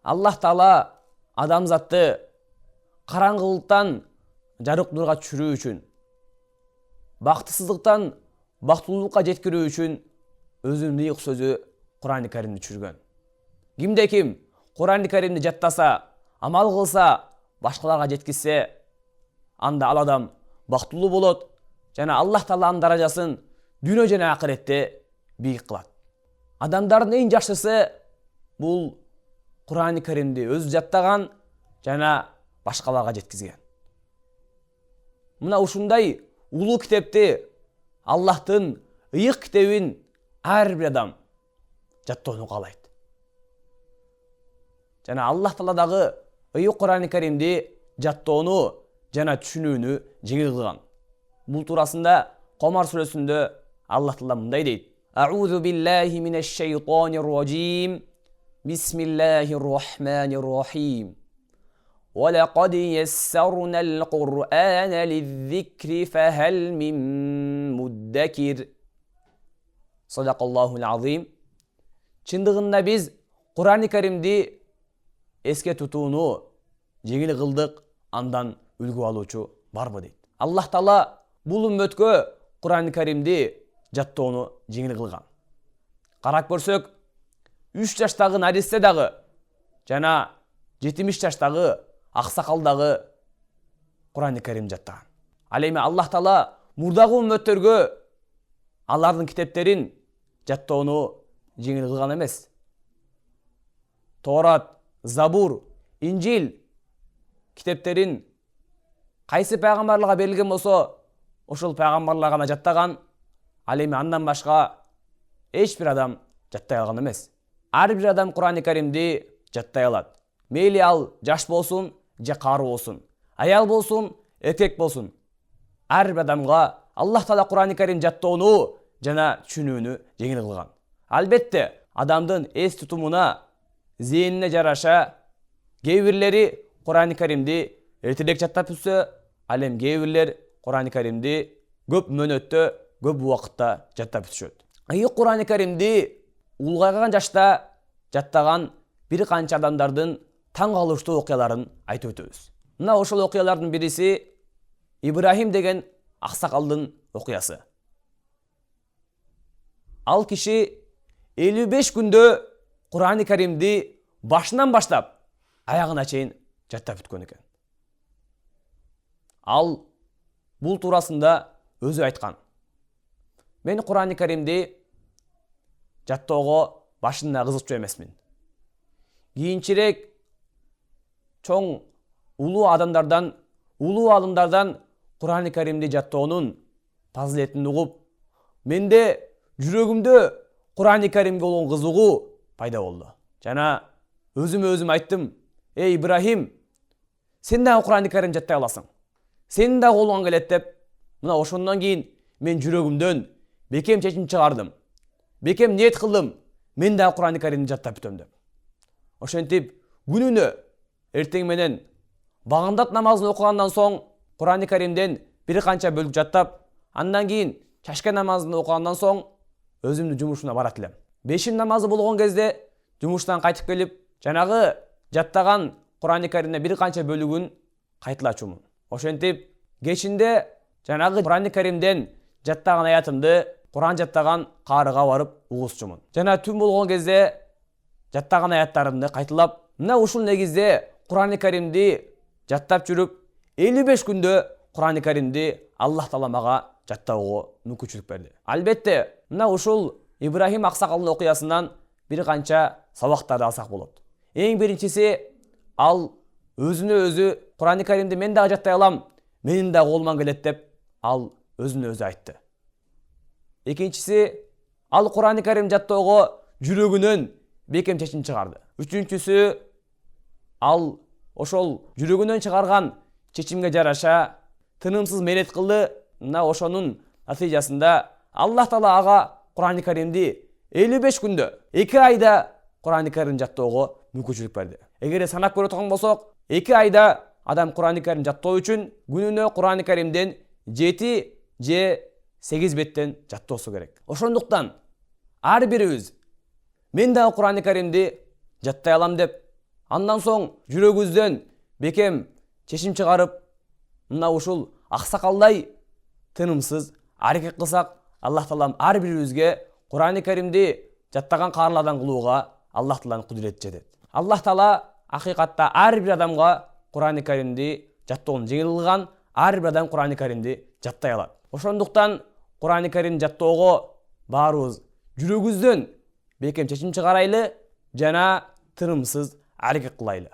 Аллах Таала адамзатты караңгылыктан жарык нурга түшүрүү үчүн, бактысыздыктан бактылуулукка жеткирүү үчүн өзүнүн ыйык сөзү Кур'ан-ы Каримди түшүргөн. Кимде ким Кур'ан-ы Каримди жаттаса, амал кылса, башкаларга жеткизсе, анда ал адам бактылуу болот жана Аллах Тааланын даражасын дүйнө жана акыретте бийик кылат. Адамдардын эң жакшысы бул Кур'ан-ы Каримди өзү жаттаган жана башкаларга жеткизген. Мына ушундай улуу китепти, Аллахтын ыйык китебин ар бир адам жаттоону каалайт. Жана Аллах Таала дагы ыйык Кур'ан-ы Каримди жаттоону жана түшүнүүнү жеңил кылган. Бул туурасында Комар сүрөсүндө Аллах Таала мындай дейт: А'удhu billahi minash shaytanir rajim. Bismillahir rahmanir rahim. Wa laqad yassarna al-Qur'ana lidh-dhikri fahal min muddakir. Sadaqallahul azim. Чындыгында биз Кур'ан-ы Каримди эске тутууну жеңил кылдык, андан үлгү алуучу барбы дейт. Аллах Таала бул үммөткө Кур'ан-ы Каримди жаттоону жеңил кылган. Карап көрсөк, 3 жаштагы наристе дагы жана 70 жаштагы аксакал дагы Кур'ан-ы Каримди жаттаган. Ал эми Аллах Таала мурдагы үммөттөргө алардын китептерин жаттоону жеңил кылган эмес. Торат, Забур, Инжил китептерин кайсы пайгамбарларга берилген болсо, ошол пайгамбарлар гана жаттаган. Ал эми андан башка эч бир адам жаттай алган эмес. Ар бир адам Кур'ан-ы Каримди жаттай алат. Мейли ал жаш болсун, же кары болсун, аял болсун, эркек болсун. Ар бир адамга Аллах Таала Кур'ан-ы Карим жаттоону жана түшүнүүнү жеңил кылган. Албетте, адамдын эс тутумуна, зээнине жараша кээ бирлери Кур'ан-ы Каримди эртерээк жаттап бүтсө, ал эми кээ бирлер Кур'ан-ы Каримди көп мөөнөттө, көп убакытта жаттап бүтүшөт. Ыйык Кур'ан-ы Каримди улгайган жашта жаттаган бир канча адамдардын таң калыштуу окуяларын айтып өтөбүз. Мына ошол окуялардын бириси Ибрахим деген аксакалдын окуясы. Ал киши 55 күндө Кур'ан-ы Каримди башынан баштап аягына чейин жаттап бүткөн экен. Ал бул туурасында өзү айткан: Мен Кур'ан-ы Каримди жаттоого башында кызыкчу эмесмин. Кийинчерээк чоң улуу адамдардан, улуу алымдардан Кур'ан-ы Каримди жаттоонун фазилетин угуп, менде жүрөгүмдө Кур'ан-ы Каримге болгон кызыгуу пайда болду. Жана өзүм айттым: Эй Ибрахим, сен дагы Кур'ан-ы Карим жаттай аласың. Сенин дагы колуңан келет деп, мына ошондон кийин мен жүрөгүмдөн бекем чечим чыгардым. Бекем ниет кылдым, мен дагы Кур'ан-ы Каримди жаттап бүтөм деп. Ошентип күнүнө эртең менен багындат намазын окугандан соң Кур'ан-ы Каримден бир канча бөлүк жаттап, андан кийин чашка намазын окугандан соң өзүмдүн жумушума барат элем. Бешим намазы болгон кезде жумуштан кайтып келип, жанагы жаттаган Кур'ан-ы Каримден бир канча бөлүгүн кайталачумун. Ошентип кечинде жанагы Кур'ан-ы Каримден жаттаган аятымды Кур'ан жаттаган каарыга барып угузчумун. Жана түн болгон кезде жаттаган аяттарымды кайталап, мына ушул негизде Кур'ан-ы Каримди жаттап жүрүп, 55 күндө Кур'ан-ы Каримди Аллах Таала мага жаттоого мүмкүнчүлүк берди. Албетте, мына ушул Ибрахим аксакалдын окуясынан бир канча сабактарды алсак болот. Эң биринчиси, ал өзүнө өзү Кур'ан-ы Каримди мен дагы жаттай алам, менин дагы колуман келет деп ал өзүнө өзү айтты. Экинчиси, ал Кур'ан-ы Карим жаттоого жүрөгүнөн бекем чечим чыгарды. Үчүнчүсү, ал ошол жүрөгүнөн чыгарган чечимге жараша тынымсыз менет кылды. Мына ошонун натыйжасында Аллах Таала ага Кур'ан-ы Каримди 55 күндө, 2 айда Кур'ан-ы Карим жаттоого мүмкүнчүлүк берди. Эгер санап көрө турган болсок, 2 айда адам Кур'ан-ы Карим жаттоо үчүн күнүнө Кур'ан-ы Каримден 7 же 8 беттен жаттоосу керек. Ошондуктан ар бирибиз мен дагы Кур'ан-ы Каримди жаттай алам деп Андан соң жүрөгүбүздөн бекем чечим чыгарып, мына ушул аксакалдай тынымсыз аракет кылсак, Аллах Таалам ар бирибизге Кур'ан-ы Каримди жаттаган каарlardan кылууга Аллах Тааланын кудурети жетет. Аллах Таала акыйкатта ар бир адамга Кур'ан-ы Каримди жаттоонун жеңил кылган, ар бир адам Кур'ан-ы Каримди жаттай алат. Ошондуктан Кур'ан-ы Каримди жаттоого баарыбыз жүрөгүбүздөн бекем чечим чыгарайлы жана тынымсыз аракет кылайлы.